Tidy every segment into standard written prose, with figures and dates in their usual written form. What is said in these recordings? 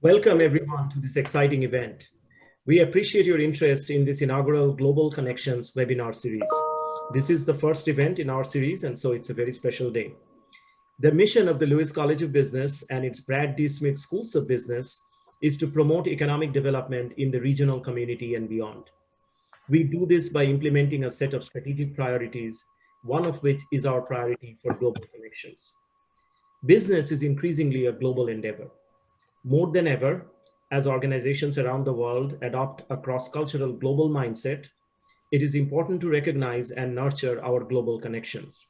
Welcome everyone to this exciting event. We appreciate your interest in this inaugural Global Connections webinar series. This is the first event in our series, and so it's a very special day. The mission of the Lewis College of Business and its Brad D. Smith Schools of Business is to promote economic development in the regional community and beyond. We do this by implementing a set of strategic priorities, one of which is our priority for global connections. Business is increasingly a global endeavor. More than ever, as organizations around the world adopt a cross-cultural global mindset, it is important to recognize and nurture our global connections.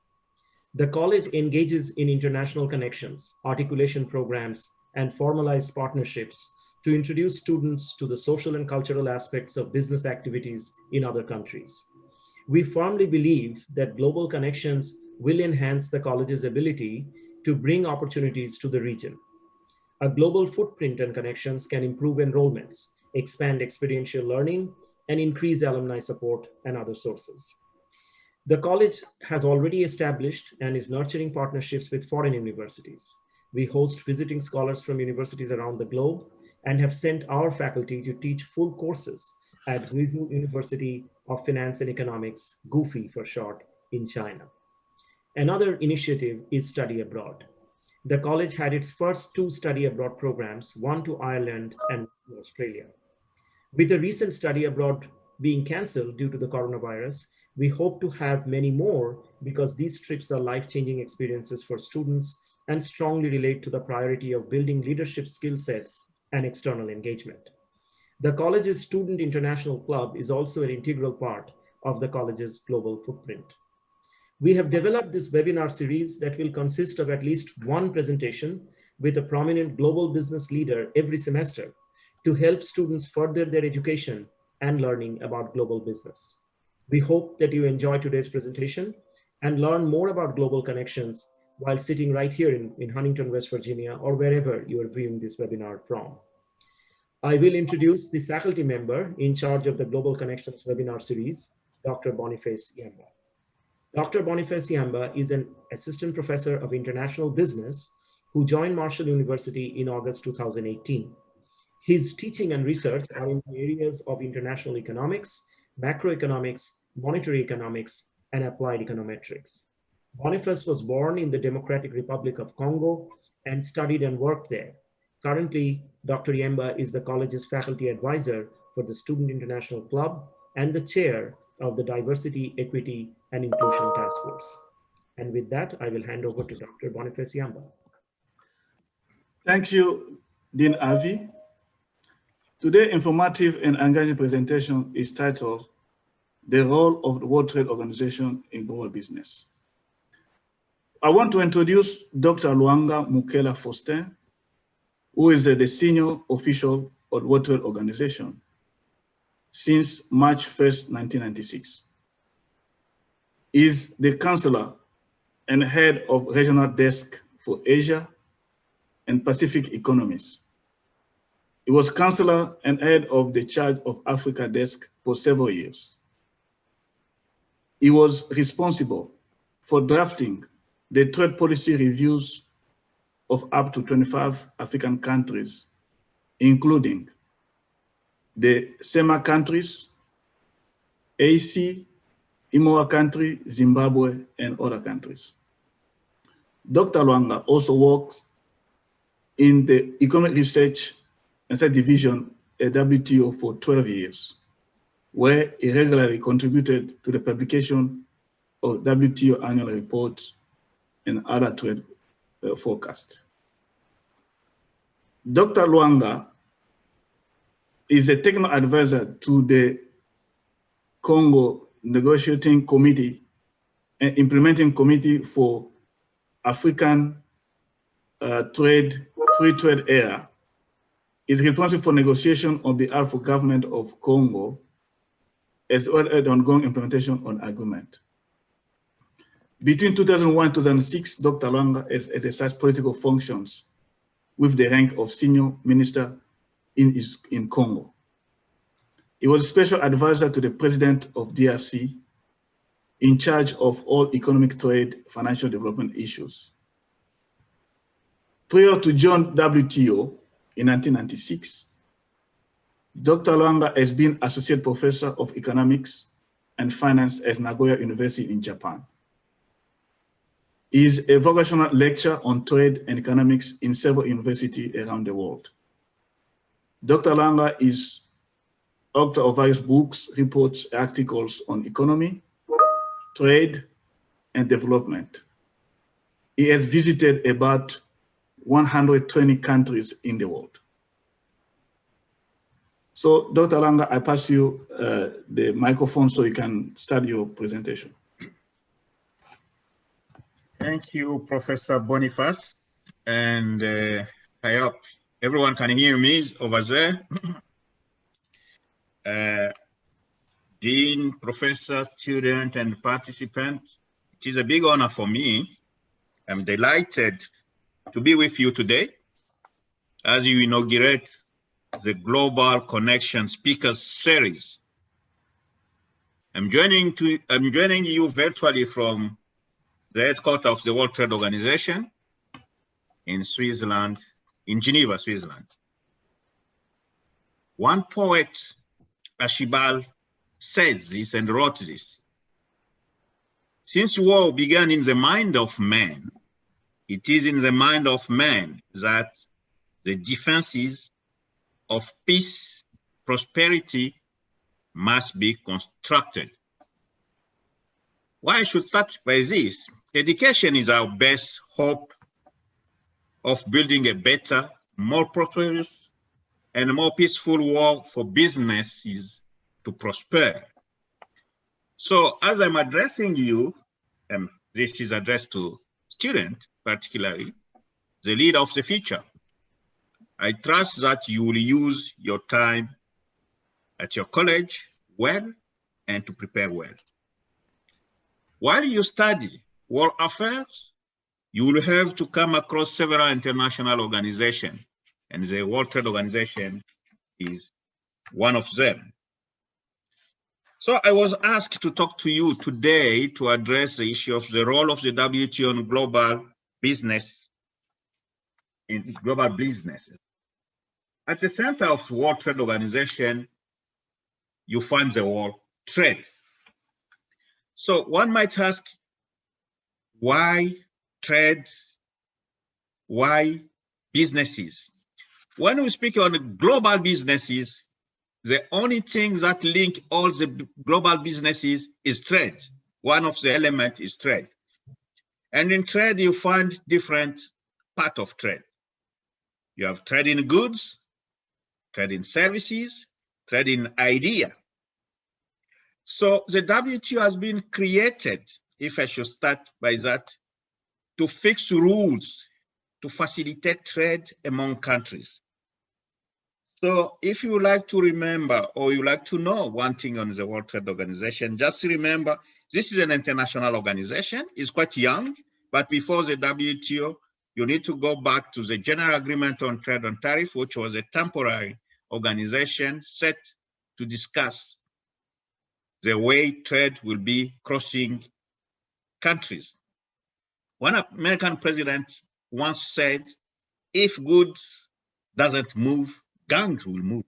The college engages in international connections, articulation programs, and formalized partnerships to introduce students to the social and cultural aspects of business activities in other countries. We firmly believe that global connections will enhance the college's ability to bring opportunities to the region. A global footprint and connections can improve enrollments, expand experiential learning, and increase alumni support and other sources. The college has already established and is nurturing partnerships with foreign universities. We host visiting scholars from universities around the globe and have sent our faculty to teach full courses at Guizhou University of Finance and Economics, GUFI for short, in China. Another initiative is study abroad. The college had its first 2 study abroad programs, one to Ireland and to Australia. With the recent study abroad being canceled due to the coronavirus, we hope to have many more because these trips are life-changing experiences for students and strongly relate to the priority of building leadership skill sets and external engagement. The college's Student International Club is also an integral part of the college's global footprint. We have developed this webinar series that will consist of at least one presentation with a prominent global business leader every semester to help students further their education and learning about global business. We hope that you enjoy today's presentation and learn more about global connections while sitting right here in Huntington, West Virginia, or wherever you are viewing this webinar from. I will introduce the faculty member in charge of the Global Connections webinar series, Dr. Boniface Yamba. Dr. Boniface Yamba is an assistant professor of international business who joined Marshall University in August 2018. His teaching and research are in the areas of international economics, macroeconomics, monetary economics, and applied econometrics. Boniface was born in the Democratic Republic of Congo and studied and worked there. Currently, Dr. Yamba is the college's faculty advisor for the Student International Club and the chair of the Diversity, Equity, and Inclusion Task Force. And with that, I will hand over to Dr. Boniface Yamba. Thank you, Dean Avi. Today's informative and engaging presentation is titled, The Role of the World Trade Organization in Global Business. I want to introduce Dr. Luanga Mukela Faustin, who is the senior official of the World Trade Organization since March 1st, 1996. He is the counselor and head of regional desk for Asia and Pacific economies. He was counselor and head of the charge of Africa desk for several years. He was responsible for drafting the trade policy reviews of up to 25 African countries, including the SEMA countries, AC, IMOA country, Zimbabwe, and other countries. Dr. Luanga also works in the Economic Research and Science Division at WTO for 12 years, where he regularly contributed to the publication of WTO annual reports and other trade forecasts. Dr. Luanga is a technical advisor to the Congo Negotiating Committee and Implementing Committee for African Free Trade Area. Is responsible for negotiation on behalf of government of Congo, as well as the ongoing implementation on agreement. Between 2001 and 2006, Dr. Luanga exercised political functions with the rank of senior minister in Congo. He was special advisor to the president of DRC, in charge of all economic trade, financial development issues. Prior to joining WTO, in 1996. Dr. Lwanga has been Associate Professor of Economics and Finance at Nagoya University in Japan. He is a vocational lecturer on trade and economics in several universities around the world. Dr. Lwanga is author of various books, reports, articles on economy, trade, and development. He has visited about 120 countries in the world. So, Dr. Lwanga, I pass you the microphone so you can start your presentation. Thank you, Professor Boniface. And I hope everyone can hear me over there. Dean, professor, student, and participant, it is a big honor for me. I'm delighted to be with you today as you inaugurate the Global Connection Speakers Series. I'm joining you virtually from the headquarters of the World Trade Organization in Switzerland, in Geneva, Switzerland. One poet, Ashibal, says this and wrote this. Since war began in the mind of man, it is in the mind of man that the defenses of peace, prosperity must be constructed. Why I should start by this? Education is our best hope of building a better, more prosperous, and more peaceful world for businesses to prosper. So as I'm addressing you, this is addressed to students, particularly, the leader of the future. I trust that you will use your time at your college well and to prepare well. While you study world affairs, you will have to come across several international organizations, and the World Trade Organization is one of them. So I was asked to talk to you today to address the issue of the role of the WTO in global business, in global businesses. At the center of the World Trade Organization, you find the word trade. So one might ask, why trade? Why businesses? When we speak on global businesses, the only thing that link all the global businesses is trade. One of the elements is trade. And in trade, you find different parts of trade. You have trade in goods, trade in services, trade in idea. So the WTO has been created, if I should start by that, to fix rules to facilitate trade among countries. So if you would like to remember, or you like to know one thing on the World Trade Organization, just remember, this is an international organization. It's quite young, but before the WTO, you need to go back to the General Agreement on Trade and Tariff, which was a temporary organization set to discuss the way trade will be crossing countries. One American president once said, if goods doesn't move, gangs will move.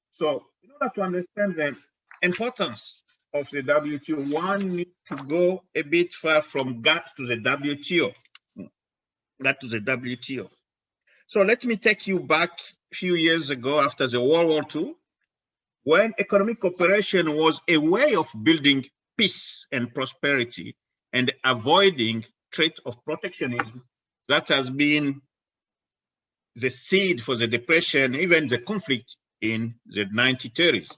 So in order to understand the importance of the WTO, one needs to go a bit far from GATT to the WTO. So let me take you back a few years ago after the World War II, when economic cooperation was a way of building peace and prosperity and avoiding threat of protectionism. That has been the seed for the depression, even the conflict in the 1930s.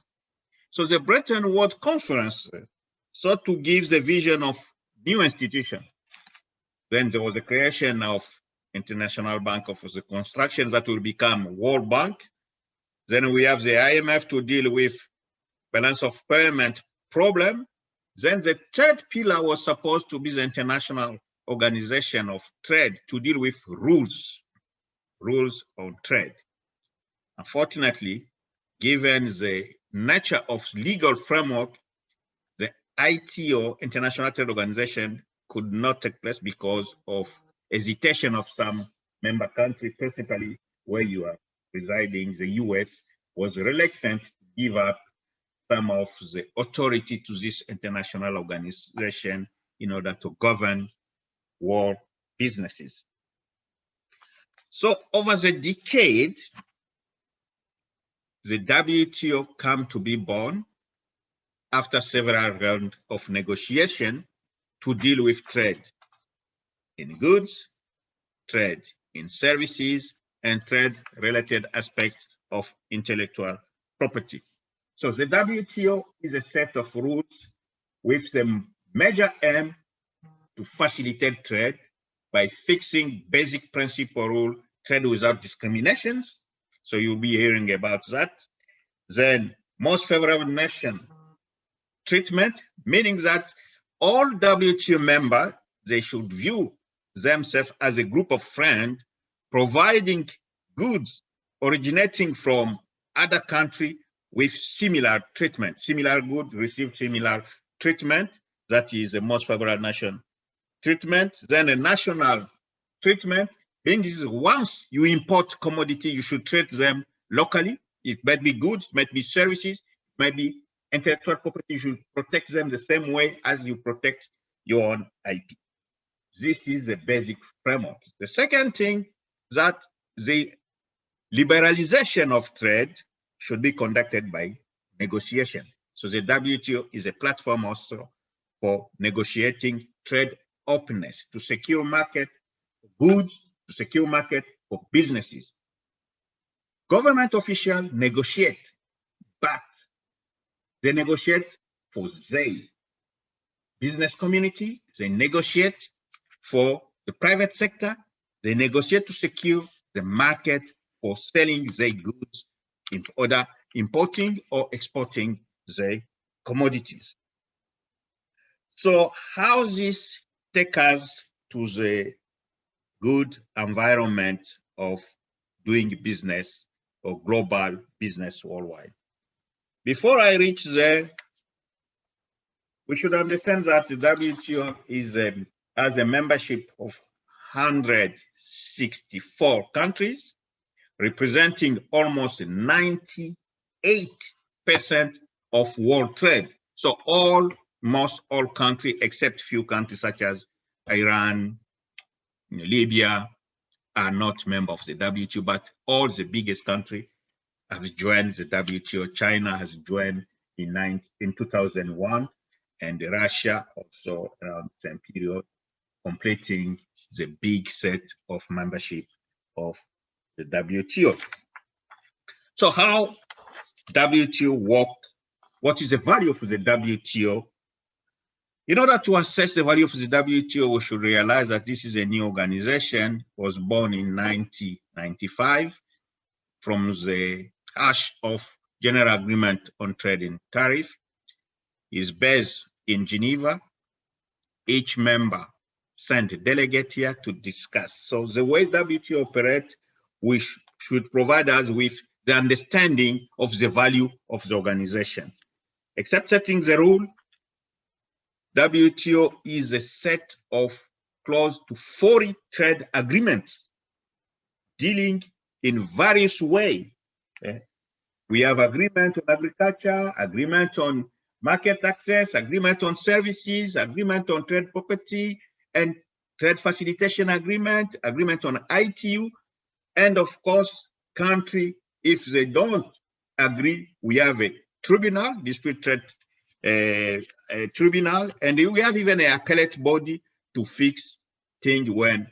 So the Bretton Woods Conference sought to give the vision of new institution. Then there was the creation of International Bank of Reconstruction that will become World Bank. Then we have the IMF to deal with balance of payment problem. Then the third pillar was supposed to be the International Organization of Trade to deal with rules on trade. Unfortunately, given the nature of legal framework, the ITO, International Trade Organization, could not take place because of hesitation of some member countries, principally where you are residing, the US, was reluctant to give up some of the authority to this international organization in order to govern world businesses. So over the decade, the WTO came to be born after several rounds of negotiation to deal with trade in goods, trade in services, and trade-related aspects of intellectual property. So the WTO is a set of rules with the major aim to facilitate trade by fixing basic principle rule, trade without discriminations. So you'll be hearing about that. Then most favorable nation treatment, meaning that all WTO members, they should view themselves as a group of friends, providing goods originating from other countries with similar treatment. Similar goods receive similar treatment. That is the most favorable nation treatment. Then a national treatment, being is once you import commodity, you should treat them locally. It might be goods, it might be services, it might be intellectual property. You should protect them the same way as you protect your own IP. This is the basic framework. The second thing, that the liberalization of trade should be conducted by negotiation. So the WTO is a platform also for negotiating trade openness to secure market for goods, to secure market for businesses. Government officials negotiate, but they negotiate for their business community, they negotiate for the private sector, they negotiate to secure the market for selling their goods in order importing or exporting their commodities. So how this take us to the good environment of doing business or global business worldwide? Before I reach there, we should understand that the WTO has a membership of 164 countries, representing almost 98% of world trade. So almost all countries, except few countries such as Iran, Libya, are not members of the WTO, but all the biggest countries have joined the WTO. China has joined in 2001, and Russia also around the same period, completing the big set of membership of the WTO. So how WTO work? What is the value of the WTO? In order to assess the value of the WTO, we should realize that this is a new organization, was born in 1995 from the ash of General Agreement on Trade and Tariff, is based in Geneva. Each member sent a delegate here to discuss. So the way WTO operates, we should provide us with the understanding of the value of the organization. Except setting the rule, WTO is a set of close to 40 trade agreements dealing in various ways. We have agreement on agriculture, agreement on market access, agreement on services, agreement on trade property, and trade facilitation agreement, agreement on ITU, and of course, country, if they don't agree, we have a tribunal, dispute trade tribunal, and we have even an appellate body to fix things when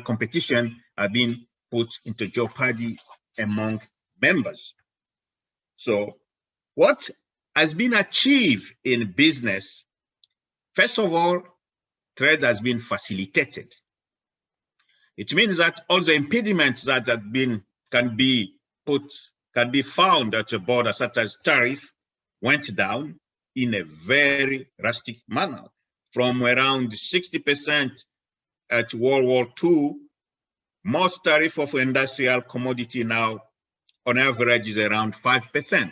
competition are being put into jeopardy among members. So what has been achieved in business? First of all, trade has been facilitated. It means that all the impediments that have been can be found at the border, such as tariff, went down in a very drastic manner. From around 60% at World War II, most tariff of industrial commodity now, on average, is around 5%.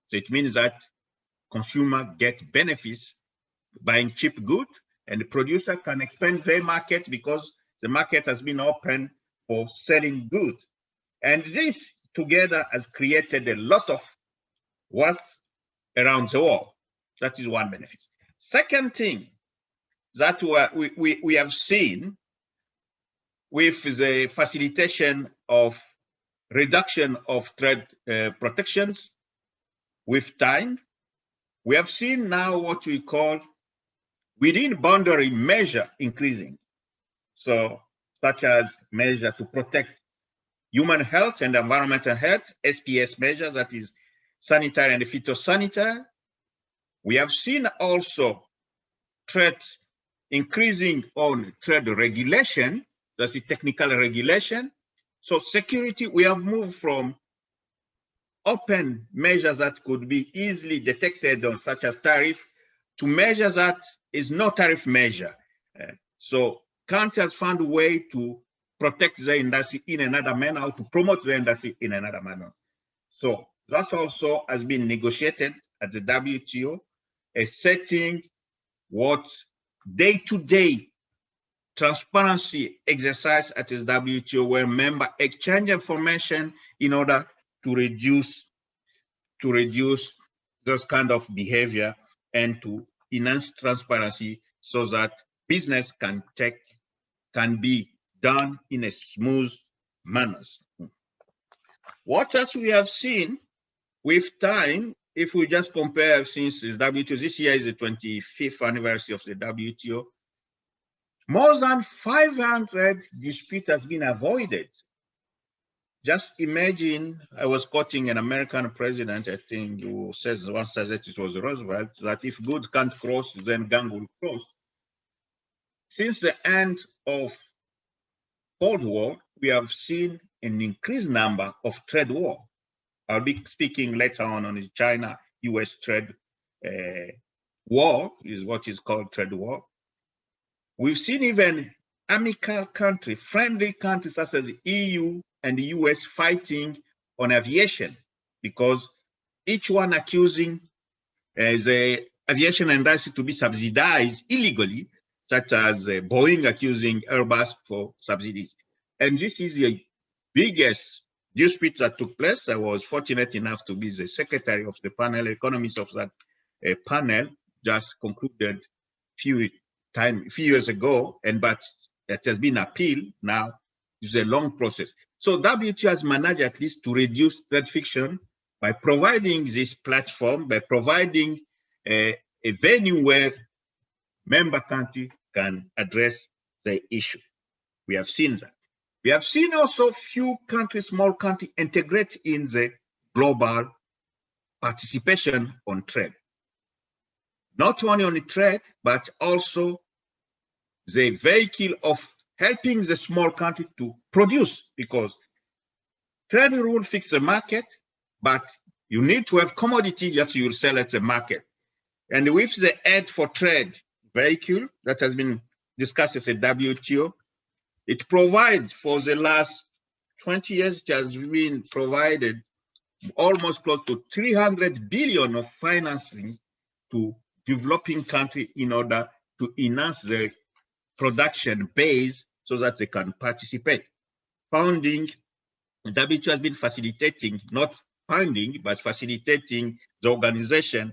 So it means that consumer get benefits buying cheap goods, and the producer can expand their market because the market has been open for selling goods. And this together has created a lot of wealth around the world. That is one benefit. Second thing that we have seen with the facilitation of reduction of trade protections with time, we have seen now what we call within boundary measure increasing. So such as measure to protect human health and environmental health, SPS measures, that is sanitary and phytosanitary. We have seen also trade increasing on trade regulation, that's the technical regulation. So security, we have moved from open measures that could be easily detected on such as tariff to measures that is no tariff measure. So country has found a way to protect the industry in another manner, or to promote the industry in another manner. So that also has been negotiated at the WTO, a setting what day-to-day transparency exercise at the WTO, where members exchange information in order to reduce those kind of behavior and to enhance transparency so that business can be done in a smooth manner. What else we have seen with time, if we just compare since the WTO, this year is the 25th anniversary of the WTO, more than 500 disputes has been avoided. Just imagine, I was quoting an American president, I think, who says, once said that it was Roosevelt, that if goods can't cross, then gang will cross. Since the end of Cold War, we have seen an increased number of trade war. I'll be speaking later on the China-US trade war, is what is called trade war. We've seen even amicable countries, friendly countries such as the EU and the US fighting on aviation, because each one accusing the aviation industry to be subsidized illegally, such as Boeing accusing Airbus for subsidies. And this is the biggest dispute that took place. I was fortunate enough to be the secretary of the panel, economists of that panel, just concluded few years ago, but it has been appealed now. It's a long process. So WTO has managed at least to reduce trade friction by providing this platform, by providing a venue where member countries can address the issue. We have seen that. We have seen also few countries, small countries, integrate in the global participation on trade. Not only on the trade, but also the vehicle of helping the small country to produce, because trade rule fix the market, but you need to have commodity that you will sell at the market. And with the Aid for Trade vehicle that has been discussed at the WTO, it provides for the last 20 years, it has been provided almost close to 300 billion of financing to developing countries in order to enhance the production base so that they can participate. Founding, the WTO has been facilitating, not funding, but facilitating the organization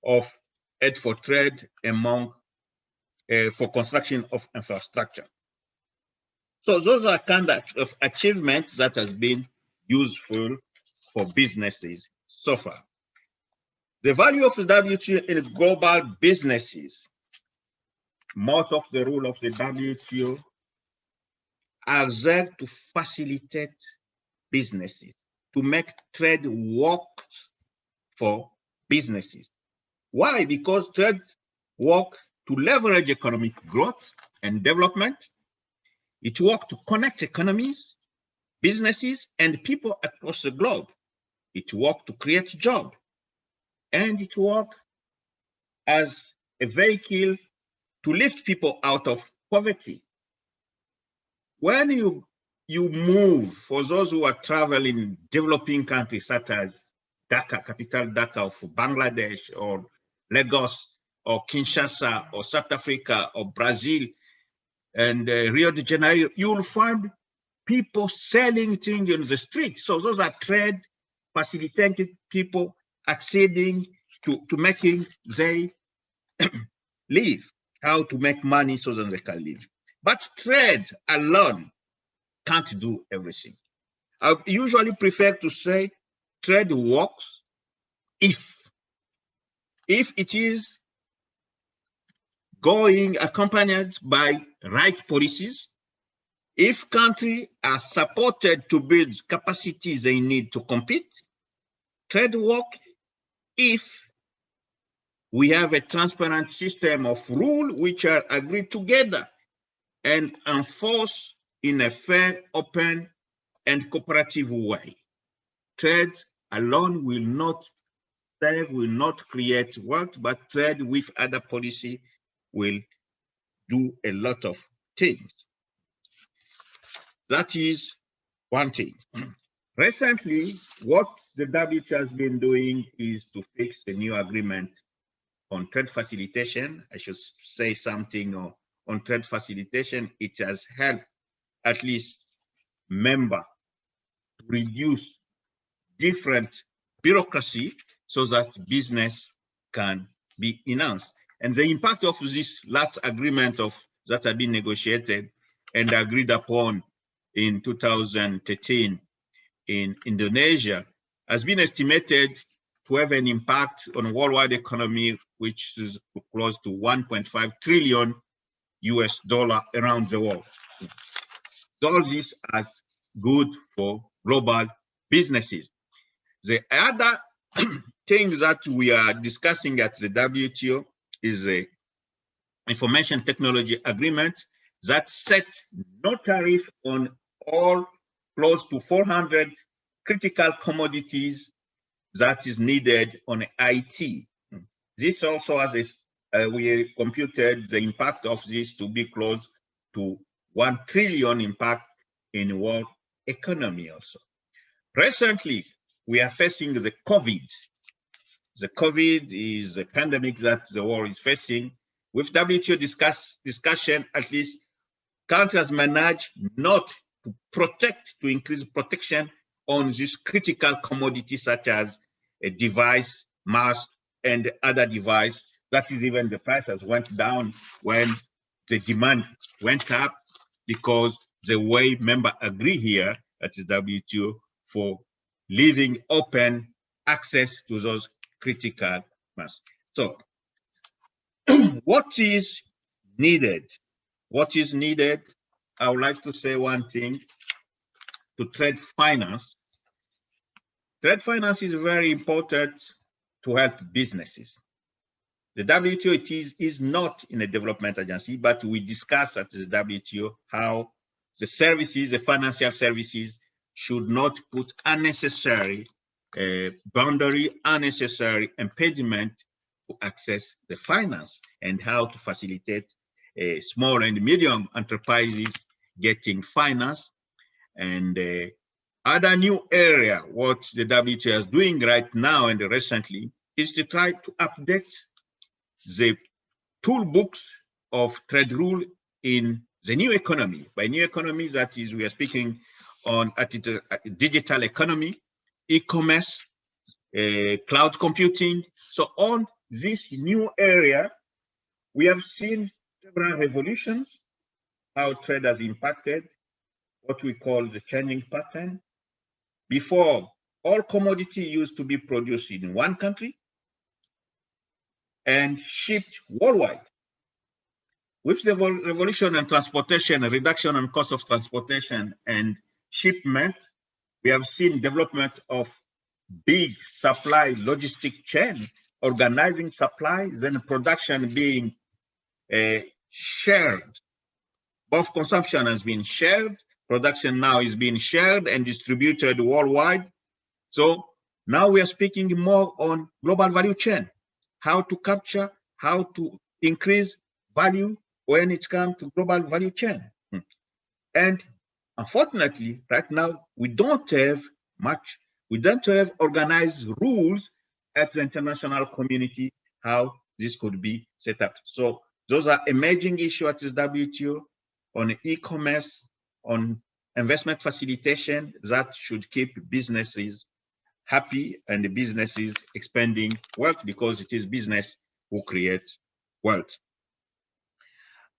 of Aid for Trade among for construction of infrastructure. So those are kind of achievements that has been useful for businesses so far. The value of the WTO in global businesses, most of the rule of the WTO are there to facilitate businesses, to make trade work for businesses. Why? Because trade work to leverage economic growth and development. It works to connect economies, businesses, and people across the globe. It works to create jobs. And it works as a vehicle to lift people out of poverty. When you move, for those who are traveling developing countries such as Dhaka, capital Dhaka of Bangladesh, or Lagos, or Kinshasa, or South Africa, or Brazil, and Rio de Janeiro, you will find people selling things on the street. So those are trade facilitated people acceding to making they live, how to make money so that they can live. But trade alone can't do everything. I usually prefer to say trade works if it is going accompanied by right policies, if countries are supported to build capacities they need to compete. Trade work if we have a transparent system of rules which are agreed together and enforced in a fair, open, and cooperative way. Trade alone will not save, will not create wealth, but trade with other policy will do a lot of things. That is one thing. Recently, what the WTO has been doing is to fix a new agreement on trade facilitation. I should say something on trade facilitation. It has helped at least members to reduce different bureaucracy so that business can be enhanced. And the impact of this last agreement that had been negotiated and agreed upon in 2013 in Indonesia has been estimated to have an impact on worldwide economy, which is close to 1.5 trillion US dollar around the world. All this is good for global businesses. The other thing that we are discussing at the WTO is the Information Technology Agreement that sets no tariff on all close to 400 critical commodities that is needed on IT. This also has we computed the impact of this to be close to 1 trillion impact in world economy also. Recently, we are facing the COVID. The COVID is a pandemic that the world is facing. With WTO discussion, at least countries manage not to protect, to increase protection on these critical commodities such as a device, mask, and other device. That is even the prices went down when the demand went up because the way members agree here at the WTO for leaving open access to those critical masks. So what is needed? What is needed? I would like to say one thing to trade finance. Trade finance is very important to help businesses. The WTO is not in a development agency, but we discuss at the WTO how the services, the financial services, should not put unnecessary boundary, unnecessary impediment to access the finance, and how to facilitate small and medium enterprises getting finance. And other new area, what the WTO is doing right now and recently, is to try to update the toolbox of trade rule in the new economy. By new economy, that is, we are speaking on digital economy, e-commerce, cloud computing. So on this new area, we have seen several revolutions, how trade has impacted what we call the changing pattern. Before, all commodity used to be produced in one country and shipped worldwide. With the revolution in transportation, a reduction in cost of transportation and shipment, we have seen development of big supply logistic chain, organizing supply, then production being shared. Both consumption has been shared, production now is being shared and distributed worldwide. So now we are speaking more on global value chain, how to capture, how to increase value when it comes to global value chain. And unfortunately, right now, we don't have organized rules at the international community, how this could be set up. So those are emerging issues at the WTO on e-commerce, on investment facilitation that should keep businesses happy and the businesses expanding wealth, because it is business who creates wealth.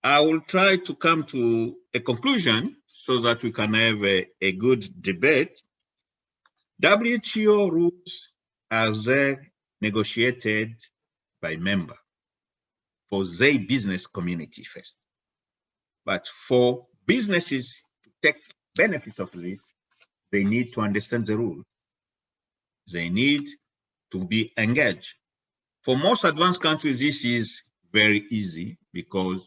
I will try to come to a conclusion so that we can have a good debate. WTO rules are there negotiated by member for their business community first. But for businesses to take benefit of this, they need to understand the rule. They need to be engaged. For most advanced countries, this is very easy because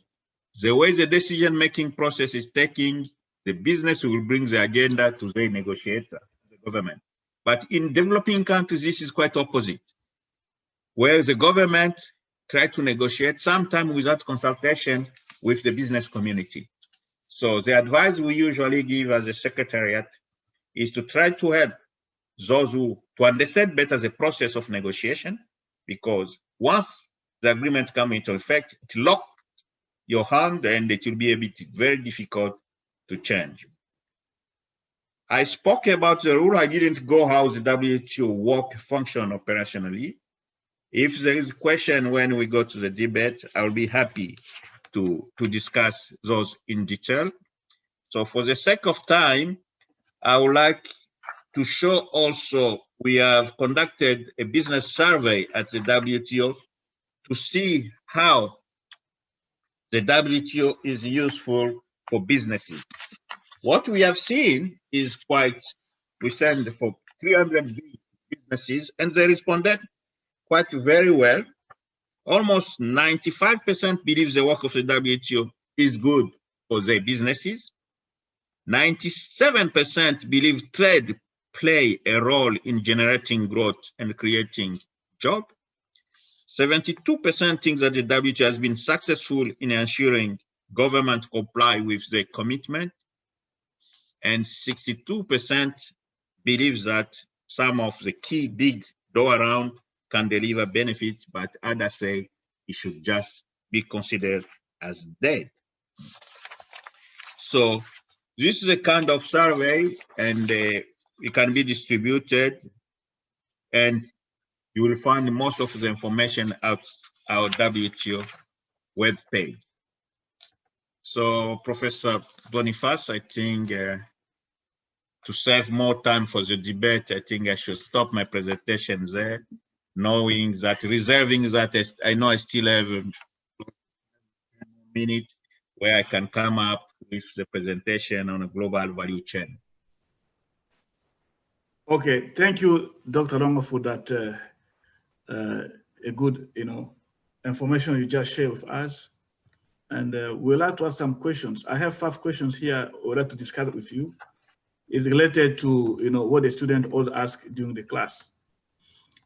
the way the decision-making process is taking, the business will bring the agenda to the negotiator, the government. But in developing countries, this is quite opposite, where the government try to negotiate, sometimes without consultation with the business community. So the advice we usually give as a secretariat is to try to help those who to understand better the process of negotiation, because once the agreement comes into effect, it locks your hand and it will be a bit very difficult to change. I spoke about the rule. I didn't go how the WTO work function operationally. If there is a question when we go to the debate, I'll be happy to discuss those in detail. So for the sake of time, I would like to show also we have conducted a business survey at the WTO to see how the WTO is useful for businesses. What we have seen is we sent for 300 businesses and they responded quite very well. Almost 95% believe the work of the WTO is good for their businesses. 97% believe trade play a role in generating growth and creating jobs. 72% think that the WTO has been successful in ensuring government comply with their commitment. And 62% believes that some of the key big go around can deliver benefits, but others say it should just be considered as dead. So this is a kind of survey, and it can be distributed, and you will find most of the information at our WTO webpage. So Professor Boniface, I think to save more time for the debate, I think I should stop my presentation there, knowing that, reserving that I know I still have a minute where I can come up with the presentation on a global value chain. Okay, thank you, Dr. Longo, for that a good, information you just shared with us. And we'd like to ask some questions. I have 5 questions here I would like to discuss with you. It's related to, what the student all ask during the class.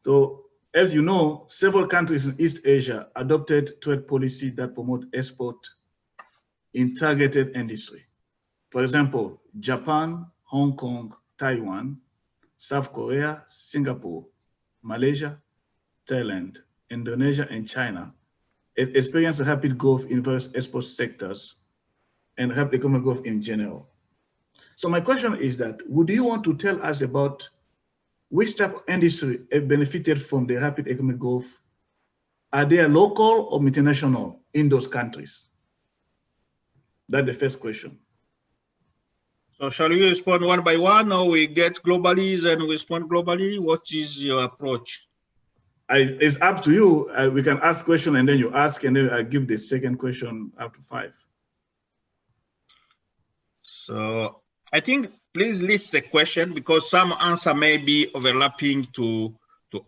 So, as you know, several countries in East Asia adopted trade policy that promote export in targeted industry. For example, Japan, Hong Kong, Taiwan, South Korea, Singapore, Malaysia, Thailand, Indonesia, and China experienced rapid growth in various export sectors and rapid economic growth in general. So my question is that, would you want to tell us about which type of industry have benefited from the rapid economic growth? Are they local or multinational in those countries? That's the first question. So shall we respond one by one, or we get globally and respond globally? What is your approach? It's up to you. We can ask question and then you ask, and then I give the second question up to 5. So I think please list the question, because some answer may be overlapping to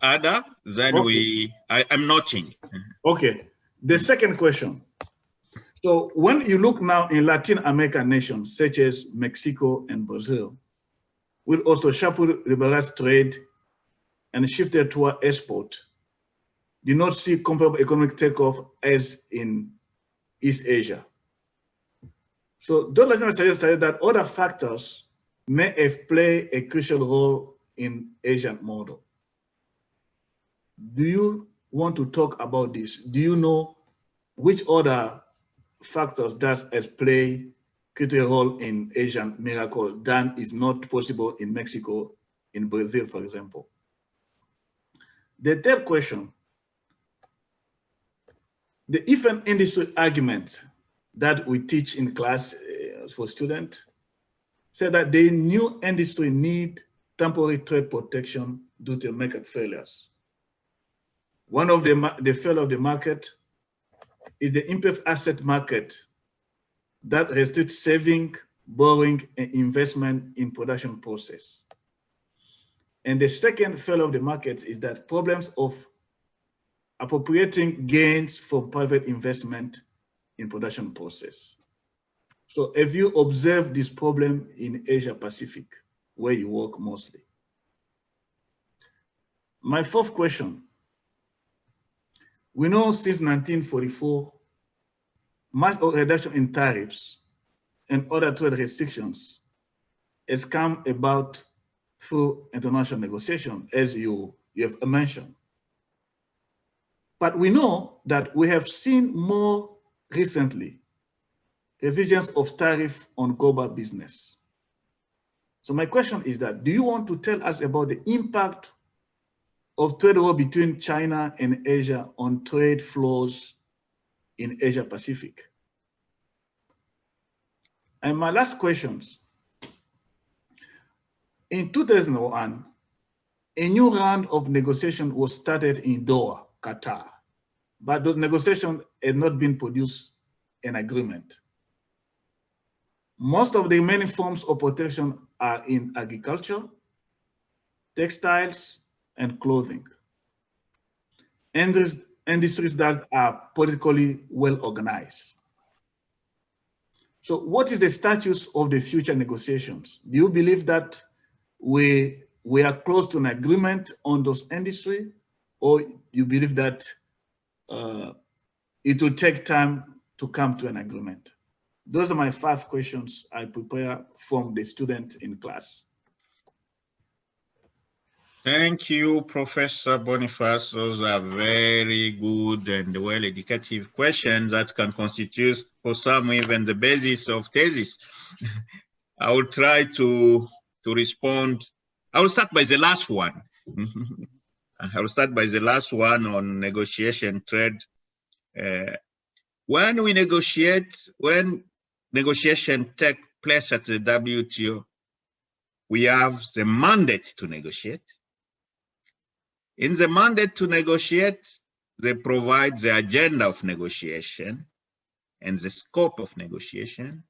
other. Then okay. I'm noting. Okay. The second question. So when you look now in Latin American nations such as Mexico and Brazil, with also sharply liberalized trade and shifted toward export, do not see comparable economic takeoff as in East Asia. So those Latin suggest that other factors may have played a crucial role in Asian model. Do you want to talk about this? Do you know which other factors that has played critical role in Asian miracle than is not possible in Mexico, in Brazil, for example. The third question, the event industry argument that we teach in class for students said that the new industry need temporary trade protection due to market failures. One of the failure of the market is the impaired asset market that restricts saving, borrowing, and investment in production process. And the second failure of the market is that problems of appropriating gains from private investment in production process. So if you observe this problem in Asia Pacific, where you work mostly. My fourth question, we know since 1944, much of reduction in tariffs and other trade restrictions has come about through international negotiation, as you have mentioned. But we know that we have seen more recently revisions of tariff on global business. So my question is that, do you want to tell us about the impact of trade war between China and Asia on trade flows in Asia Pacific? And my last questions. In 2001, a new round of negotiation was started in Doha, Qatar, but those negotiations had not been produced an agreement. Most of the remaining forms of protection are in agriculture, textiles, and clothing. Industries that are politically well organized. So what is the status of the future negotiations? Do you believe that we are close to an agreement on those industries, or you believe that it will take time to come to an agreement? Those are my 5 questions I prepare from the student in class. Thank you, Professor Boniface. Those are very good and well-educative questions that can constitute, for some, even the basis of thesis. I will try to respond. I will start by the last one. I will start by the last one on negotiation trade. When negotiation take place at the WTO, we have the mandate to negotiate. In the mandate to negotiate, they provide the agenda of negotiation and the scope of negotiation,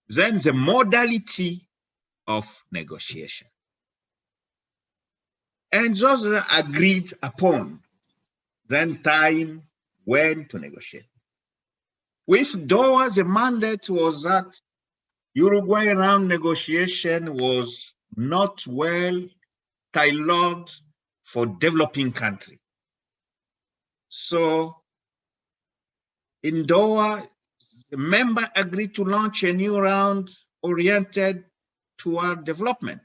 then the modality of negotiation. And those are agreed upon, then time when to negotiate. With Doha, the mandate was that Uruguay round negotiation was not well tailored for developing country. So in Doha, the member agreed to launch a new round oriented toward development.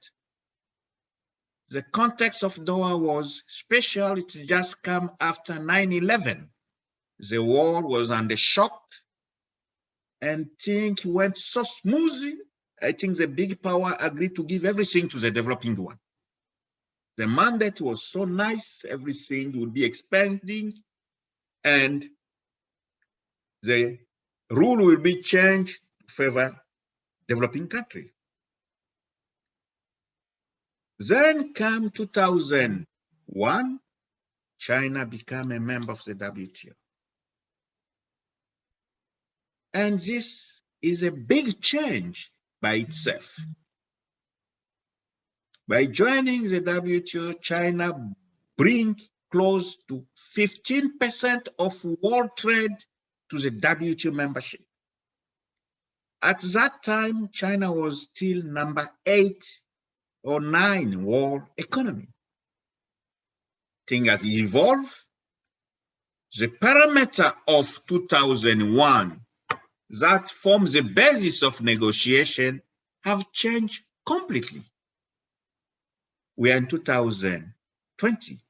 The context of Doha was special. It just come after 9/11. The war was under shock and things went so smoothly. I think the big power agreed to give everything to the developing one. The mandate was so nice, everything would be expanding, and the rule will be changed to favor developing country. Then come 2001, China became a member of the WTO. And this is a big change by itself. By joining the WTO, China brings close to 15% of world trade to the WTO membership. At that time, China was still number 8 or 9 world economy. Things has evolved. The parameter of 2001 that forms the basis of negotiation have changed completely. We are in 2020.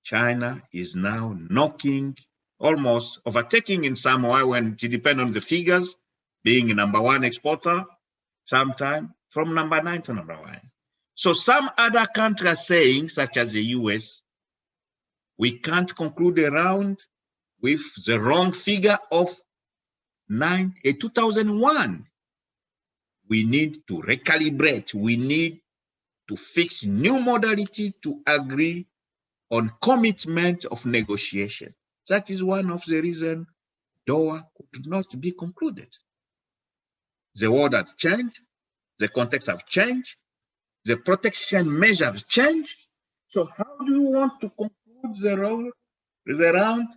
China is now knocking, almost overtaking in some way, when it depends on the figures, being number 1 exporter, sometime from number 9 to number 1. So some other countries are saying, such as the US, we can't conclude a round with the wrong figure of 2001. We need to recalibrate. We need to fix new modality to agree on commitment of negotiation. That is one of the reasons Doha could not be concluded. The world has changed, the context have changed, the protection measures have changed. So how do you want to conclude the round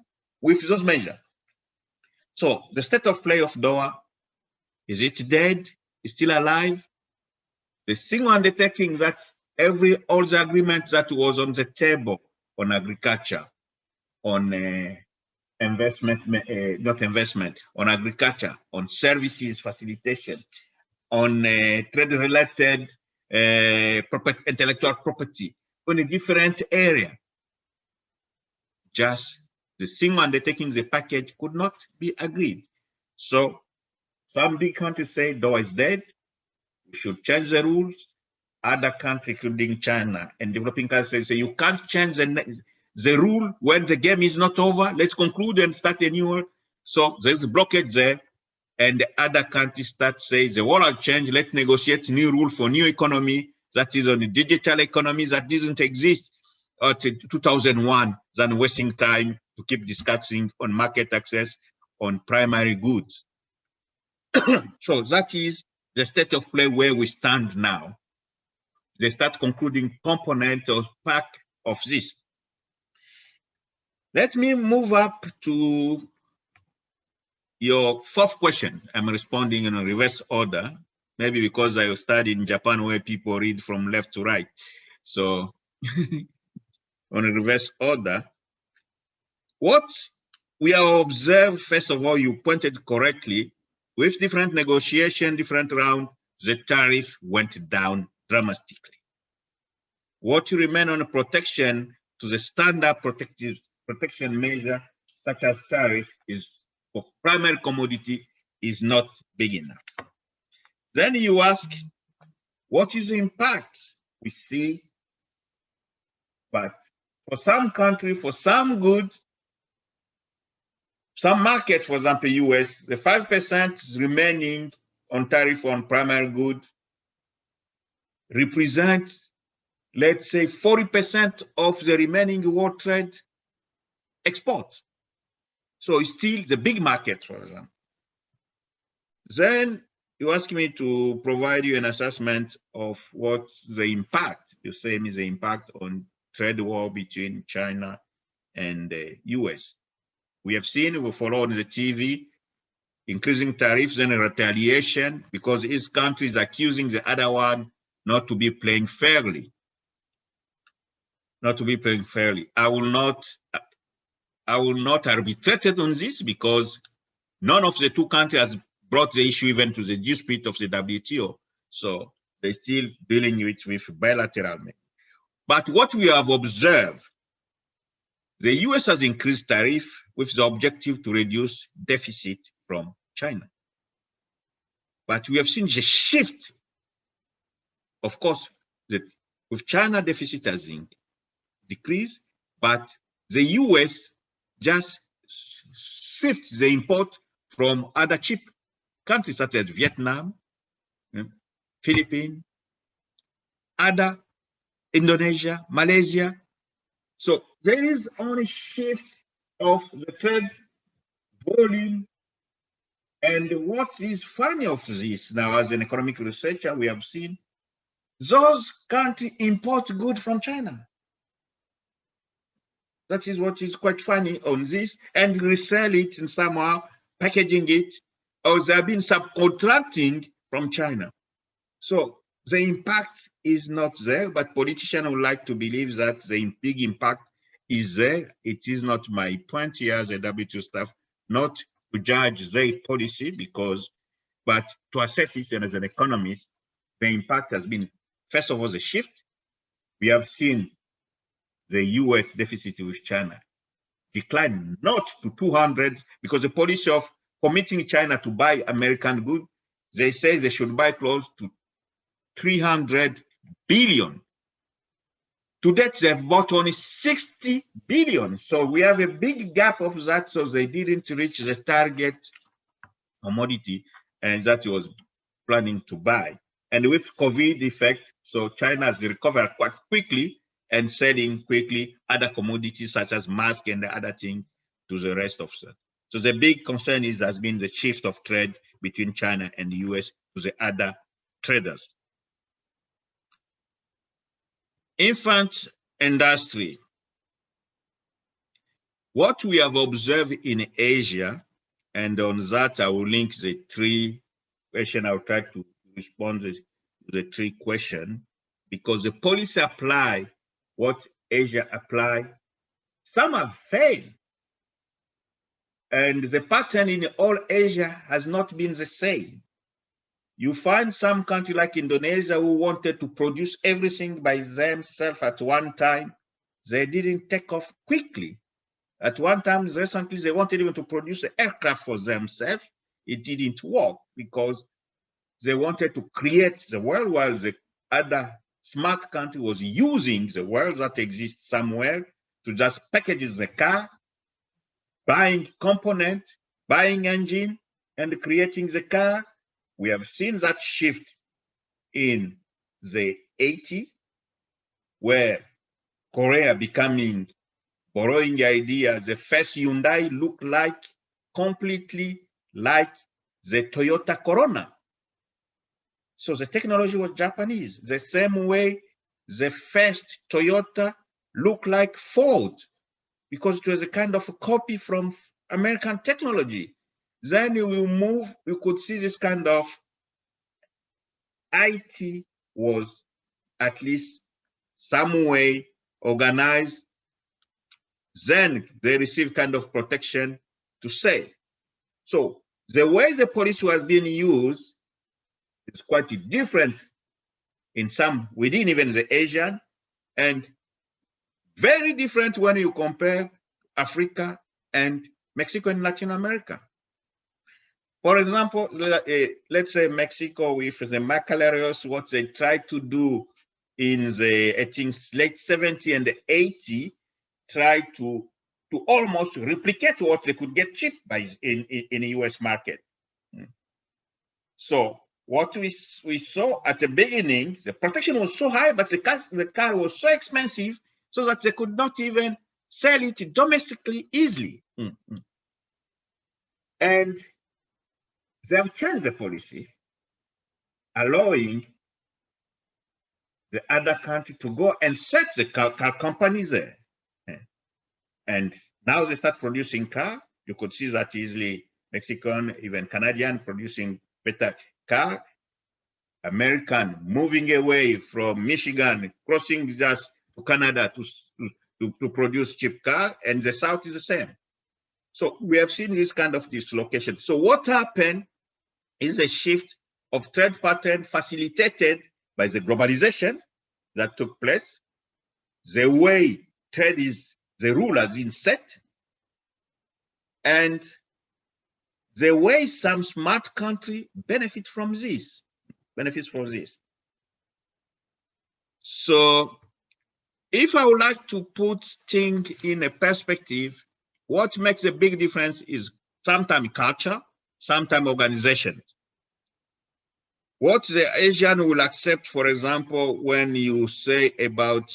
with those measures? So the state of play of Doha, is it dead? Is still alive? The single undertaking that all the agreement that was on the table on agriculture, on on agriculture, on services facilitation, on trade-related intellectual property, on a different area. Just the single undertaking, the package could not be agreed. So some big countries say Doha is dead, we should change the rules. Other countries, including China and developing countries, say you can't change the rule when the game is not over. Let's conclude and start a new one. So there's a blockage there, and the other countries start saying the world has changed. Let's negotiate new rule for new economy that is on the digital economy that didn't exist at 2001. Than wasting time to keep discussing on market access on primary goods. So that is the state of play where we stand now. They start concluding component or part of this. Let me move up to your 4th question. I'm responding in a reverse order, maybe because I studied in Japan where people read from left to right. So on a reverse order, what we have observed, first of all, you pointed correctly, with different negotiation, different round, the tariff went down dramatically. What remain on protection to the standard protection measure, such as tariff, is for primary commodity, is not big enough. Then you ask, what is the impact? We see, but for some country, for some goods, some market, for example, US, the 5% remaining on tariff on primary goods represents, let's say, 40% of the remaining world trade exports. So it's still the big market, for example. Then you ask me to provide you an assessment of what the impact, you say is the impact on trade war between China and the US. We have seen, we follow on the TV, increasing tariffs and retaliation because each country is accusing the other one not to be playing fairly. Not to be playing fairly. I will not arbitrate on this because none of the two countries has brought the issue even to the dispute of the WTO. So they're still dealing with bilateral. But what we have observed, the US has increased tariff with the objective to reduce deficit from China. But we have seen the shift. Of course, with China deficit has decreased, but the US just shift the import from other cheap countries such as Vietnam, Philippines, other Indonesia, Malaysia. So there is only shift of the trade volume. And what is funny of this now, as an economic researcher, we have seen those countries import goods from China. That is what is quite funny on this, and resell it and somehow packaging it, or they have been subcontracting from China. So the impact is not there, but politicians would like to believe that the big impact is there. It is not my point here as a WTO staff, not to judge their policy but to assess it as an economist, the impact has been, first of all, the shift. We have seen the US deficit with China decline not to 200 because the policy of committing China to buy American goods. They say they should buy close to 300 billion. To date, they've bought only 60 billion. So we have a big gap of that. So they didn't reach the target commodity and that he was planning to buy. And with COVID effect, so China has recovered quite quickly and selling quickly other commodities such as masks and the other things to the rest of them. So the big concern has been the shift of trade between China and the US to the other traders. Infant industry. What we have observed in Asia, and on that I will link the three questions. I'll try to respond to the three questions, because the policy apply what Asia apply, some have failed. And the pattern in all Asia has not been the same. You find some country like Indonesia who wanted to produce everything by themselves at one time. They didn't take off quickly. At one time, recently, they wanted even to produce an aircraft for themselves. It didn't work because they wanted to create the world while the other smart country was using the world that exists somewhere to just package the car, buying component, buying engine, and creating the car. We have seen that shift in the 80s, where Korea borrowing the idea, the first Hyundai looked completely like the Toyota Corona. So the technology was Japanese. The same way the first Toyota looked like Ford, because it was a kind of a copy from American technology. Then we could see this kind of IT was at least some way organized. Then they received kind of protection to sell. So the way the policy was being used is quite different in some, within even the Asian, and very different when you compare Africa and Mexico and Latin America. For example, let's say Mexico with the Macaleros, what they tried to do in the, I think, late 70s and the 80s, tried to almost replicate what they could get cheap by in the US market. So what we saw at the beginning, the protection was so high, but the car was so expensive so that they could not even sell it domestically easily. And they have changed the policy, allowing the other country to go and set the car companies there. And now they start producing cars. You could see that easily, Mexican, even Canadian producing better car. American moving away from Michigan, crossing just to Canada to produce cheap car, and the South is the same. So we have seen this kind of dislocation. So what happened is a shift of trade pattern facilitated by the globalization that took place, the way trade is, the rule has been set, and the way some smart country benefits from this. So if I would like to put things in a perspective, what makes a big difference is sometimes culture, sometimes organization. What the Asian will accept, for example, when you say about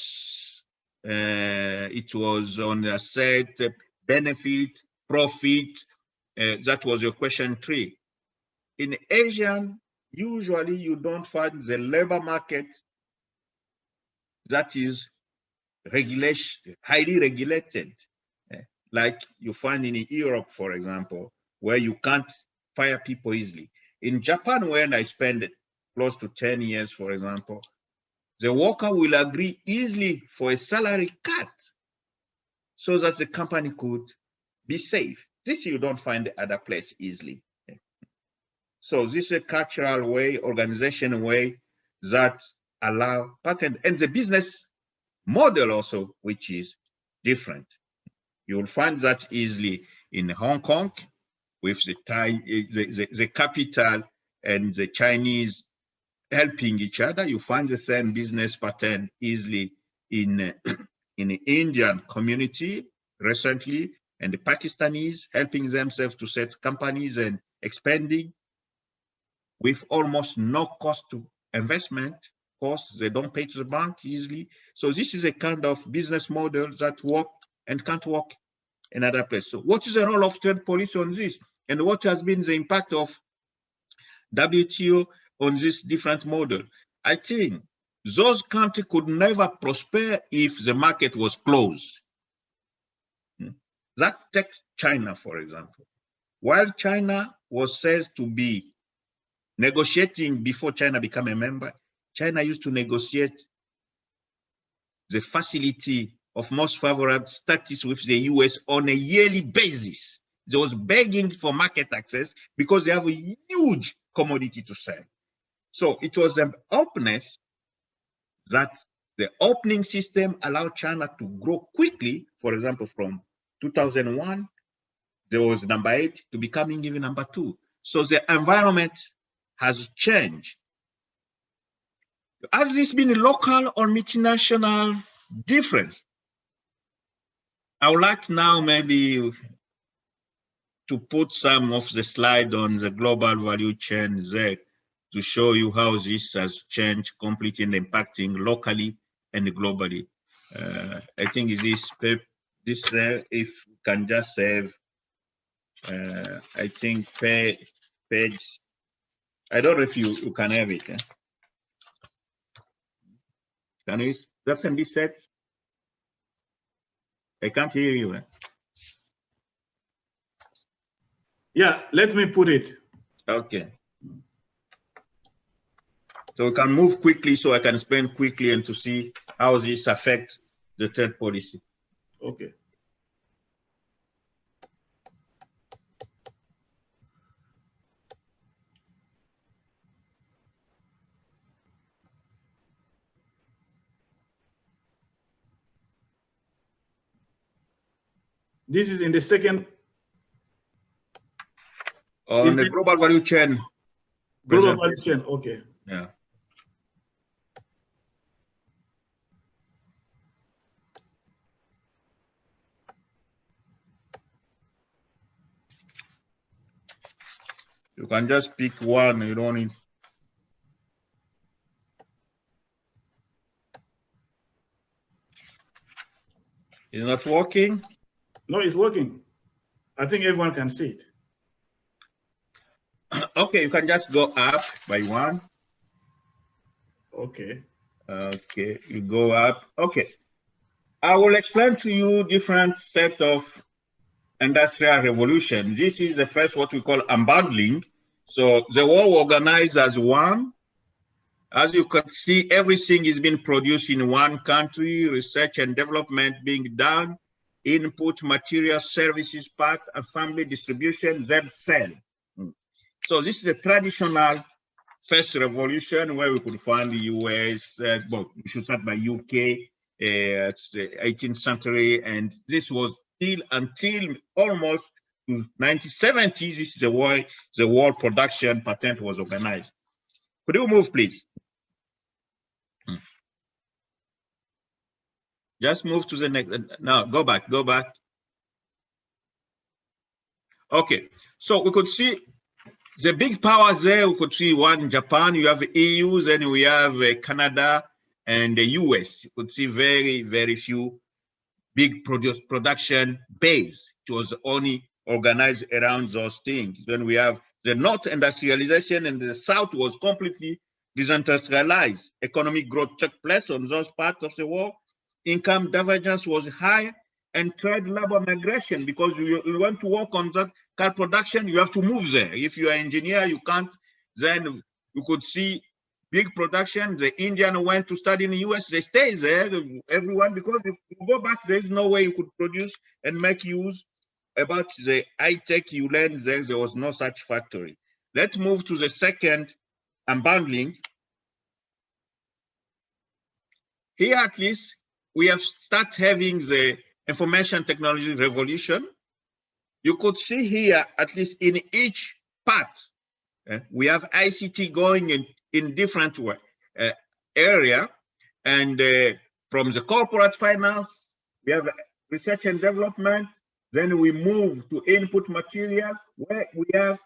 it was on the set, benefit, profit, that was your question 3. In Asian, usually you don't find the labor market that is highly regulated, like you find in Europe, for example, where you can't fire people easily. In Japan, when I spent close to 10 years, for example, the worker will agree easily for a salary cut so that the company could be safe. This you don't find other place easily. So this is a cultural way, organization way that allow pattern, and the business model also, which is different. You will find that easily in Hong Kong, with the capital and the Chinese helping each other. You find the same business pattern easily in the Indian community recently, and the Pakistanis helping themselves to set companies and expanding with almost no cost to investment costs. They don't pay to the bank easily. So this is a kind of business model that work and can't work in other places. So what is the role of trade policy on this? And what has been the impact of WTO on this different model? I think those countries could never prosper if the market was closed. That takes China, for example. While China was said to be negotiating before China became a member, China used to negotiate the facility of most favorable status with the US on a yearly basis. They was begging for market access because they have a huge commodity to sell. So it was an openness that the opening system allowed China to grow quickly. For example, from 2001, there was number 8 to becoming even number 2. So the environment has changed. Has this been a local or multinational difference? I would like now maybe to put some of the slide on the global value chain there to show you how this has changed completely and impacting locally and globally. I think this if you can just save, I think page. I don't know if you can have it. Can we? That can be set. I can't hear you. Yeah, let me put it. Okay. So we can move quickly so I can explain quickly and to see how this affects the trade policy. Okay. This is in the second. On the global value chain. Global value chain, okay. Yeah. You can just pick one, you don't need. It's not working? No, it's working. I think everyone can see it. Okay, you can just go up by one. Okay. Okay, you go up. Okay. I will explain to you different set of industrial revolution. This is the first, what we call unbundling. So the world organized as one. As you can see, everything is being produced in one country, research and development being done, input, material, services, part, assembly, distribution, then sell. So this is a traditional first revolution where we could find the US, but we should start by UK, it's the 18th century, and this was still until almost to 1970s, this is the way the world production pattern was organized. Could you move, please? Just move to the next. Now, go back, go back. Okay, so we could see the big powers there. We could see one, Japan, you have the EU, then we have Canada and the US. You could see very, very few big production base. It was only organized around those things. Then we have the North industrialization and the South was completely disindustrialized. Economic growth took place on those parts of the world. Income divergence was high, and trade labor migration, because you want to work on that car production, you have to move there. If you are an engineer, you can't. Then you could see big production. The Indian went to study in the US, they stay there, everyone, because if you go back, there is no way you could produce and make use about the high tech you learned there. There was no such factory. Let's move to the second unbundling. Here, at least, we have started having the information technology revolution. you could see here, at least in each part, we have ICT going in different area, and from the corporate finance, we have research and development. Then we move to input material, where we have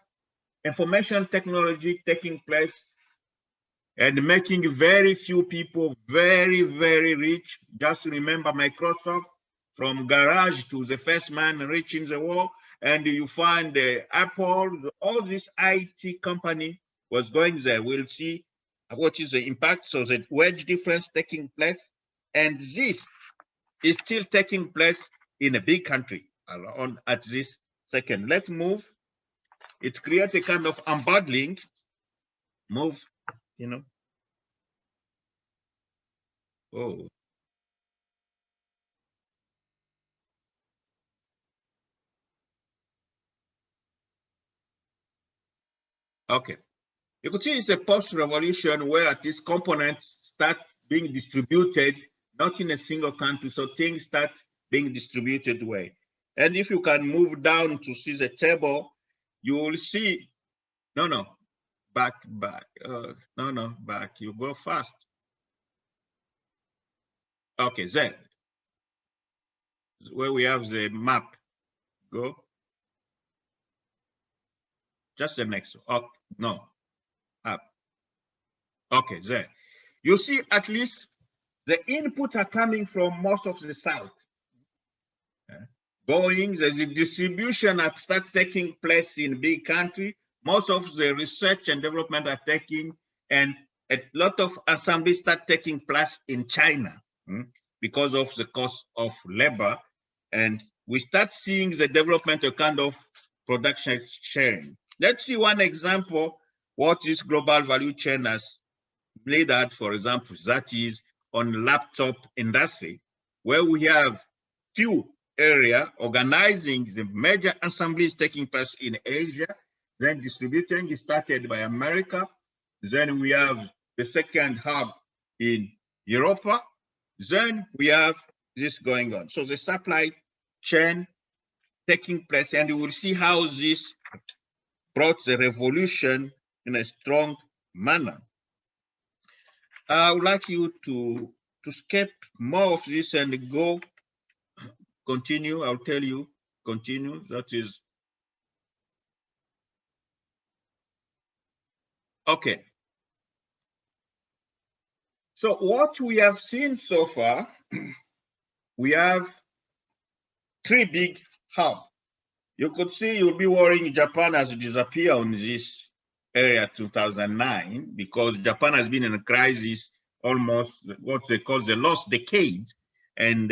information technology taking place and making very few people very, very rich. Just remember Microsoft, from garage to the first man reaching the world. And you find Apple, all this IT company was going there. We'll see what is the impact. So the wage difference taking place. And this is still taking place in a big country at this second. Let's move. It creates a kind of unbundling. Move, you know. Oh. Okay. You could see it's a post-revolution where at least components start being distributed, not in a single country, so things start being distributed way. And if you can move down to see the table, you will see, back, back, you go fast. Okay, then, where we have the map, go. Just the next, up, no, up. Okay, there. You see at least the inputs are coming from most of the south. There's a distribution that start taking place in big country. Most of the research and development are taking, and a lot of assemblies start taking place in China because of the cost of labor. And we start seeing the development of kind of production sharing. Let's see one example, what is global value chain has laid out, for example, that is on laptop industry, where we have few area organizing the major assemblies taking place in Asia, then distributing is started by America. Then we have the second hub in Europe. Then we have this going on. So the supply chain taking place, and you will see how this brought the revolution in a strong manner. I would like you to skip more of this and go continue. I'll tell you, continue. That is okay. So what we have seen so far, we have three big hubs. You could see you'll be worrying Japan has disappeared on this area 2009, because Japan has been in a crisis almost what they call the lost decade, and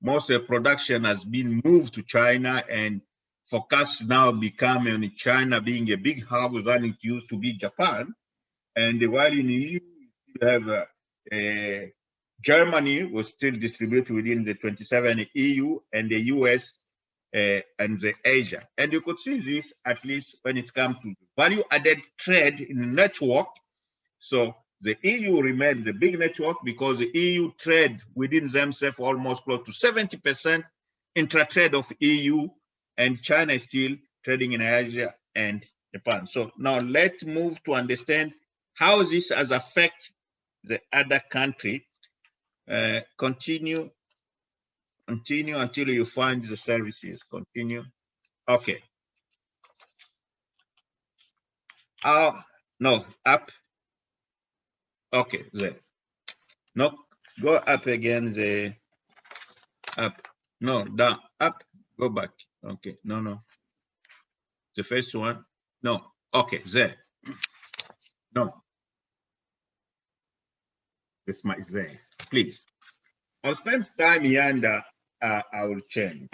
most of the production has been moved to China, and forecasts now become in China being a big hub than it used to be Japan. And while in the EU, you have Germany was still distributed within the 27 EU, and the US and the Asia. And you could see this at least when it comes to value added trade in the network. So the EU remained the big network because the EU trade within themselves almost close to 70% intra-trade of EU, and China is still trading in Asia and Japan. So now let's move to understand how this has affected the other country. Continue until you find the services. Continue. Okay. No, up. Okay, there. No, go up again. The up. No, down. Up. Go back. Okay. No. The first one. No. Okay, there. No. This is there. Please. I'll spend time here and I will change.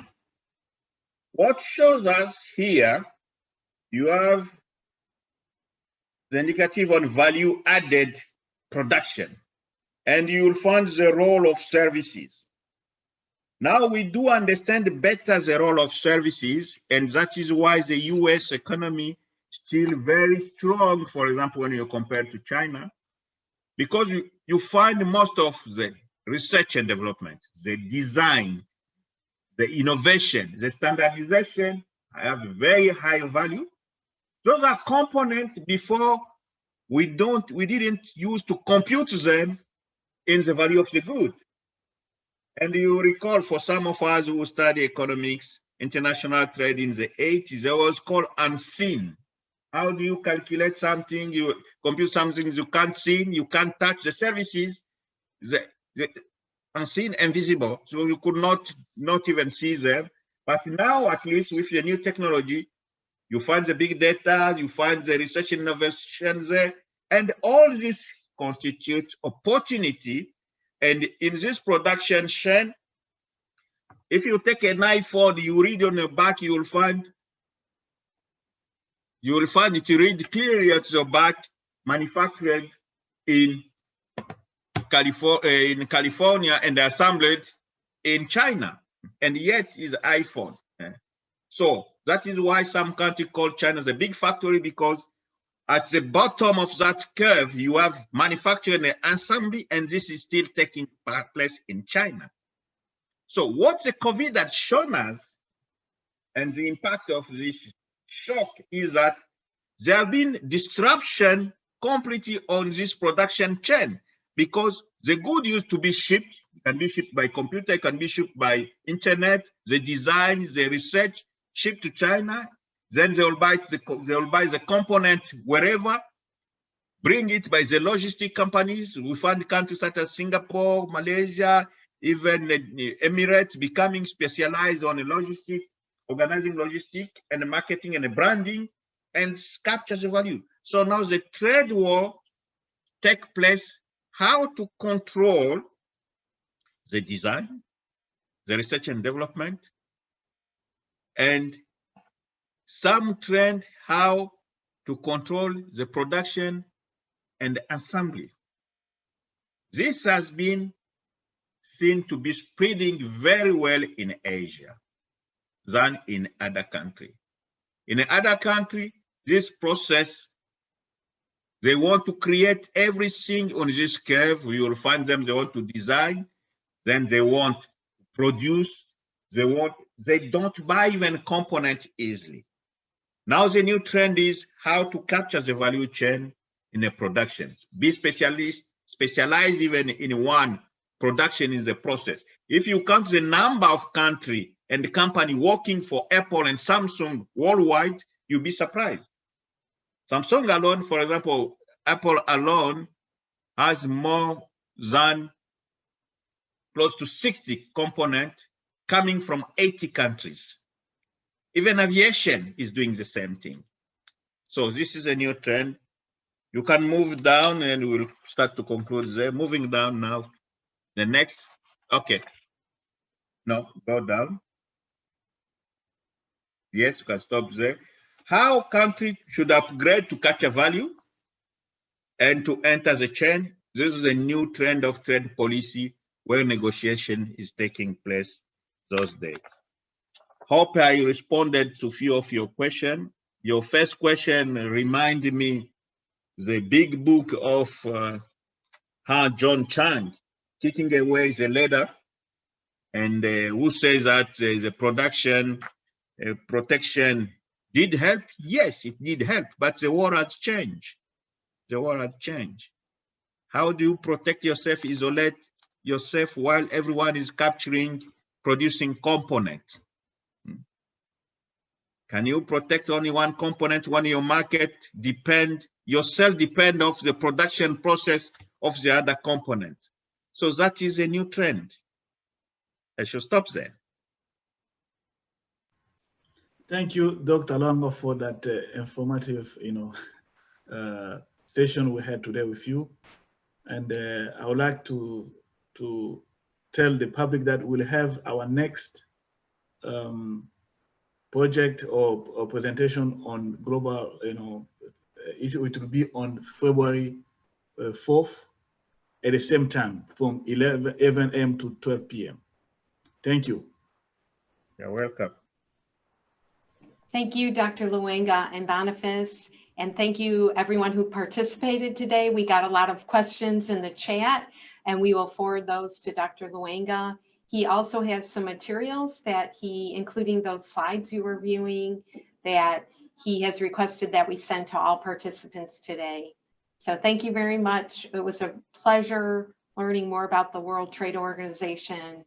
What shows us here, you have the indicative on value added production, and you will find the role of services. Now we do understand better the role of services, and that is why the US economy is still very strong, for example, when you compare to China, because you find most of the research and development, the design, the innovation, the standardization have very high value. Those are components before we didn't use to compute them in the value of the good. And you recall, for some of us who study economics, international trade in the 80s, it was called unseen. How do you calculate something? You compute something you can't see, you can't touch. The services, the unseen, invisible, so you could not even see them. But now, at least with the new technology, you find the big data, you find the research innovation there, and all this constitutes opportunity. And in this production chain, if you take an iPhone, you read on the back, you will find it read clearly at the back, manufactured in California and assembled in China, and yet is iPhone. So that is why some country called China is a big factory, because at the bottom of that curve, you have manufacturing and assembly, and this is still taking place in China. So what the COVID has shown us, and the impact of this shock, is that there have been disruption completely on this production chain, because the good used to be shipped, can be shipped by computer, can be shipped by internet, the design, the research, shipped to China, then they will buy the component wherever, bring it by the logistic companies. We find countries such as Singapore, Malaysia, even Emirates becoming specialized on logistic, organizing logistic and marketing and branding, and capture the value. So now the trade war take place, how to control the design, the research and development, and some trend how to control the production and assembly. This has been seen to be spreading very well in Asia than in other countries. In other countries, this process, they want to create everything on this curve. You will find them, they want to design, then they want to produce, they don't buy even components easily. Now the new trend is how to capture the value chain in the productions. Be specialized even in one production in the process. If you count the number of countries and the company working for Apple and Samsung worldwide, you'll be surprised. Samsung alone, for example, Apple alone has more than close to 60 components coming from 80 countries. Even aviation is doing the same thing. So this is a new trend. You can move down and we'll start to conclude there. Moving down now. The next, okay. No, go down. Yes, you can stop there. How countries should upgrade to capture value and to enter the chain. This is a new trend of trade policy where negotiation is taking place those days. Hope I responded to a few of your questions. Your first question reminded me the big book of John Chang, Kicking Away the Ladder, and who says that the production protection did help. Yes, it did help, but the war had changed. The war had changed. How do you protect yourself, isolate yourself while everyone is capturing, producing components? Can you protect only one component when your market depend of the production process of the other component? So that is a new trend. I should stop there. Thank you, Dr. Longo, for that informative, session we had today with you. And I would like to tell the public that we'll have our next project or presentation on global, it will be on February 4th at the same time from 11 a.m. to 12 p.m. Thank you. You're welcome. Thank you, Dr. Luenga and Boniface. And thank you everyone who participated today. We got a lot of questions in the chat and we will forward those to Dr. Luenga. He also has some materials that including those slides you were viewing, that he has requested that we send to all participants today. So thank you very much. It was a pleasure learning more about the World Trade Organization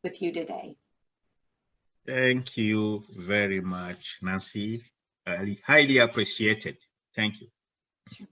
with you today. Thank you very much, Nancy. Highly appreciated. Thank you. Sure.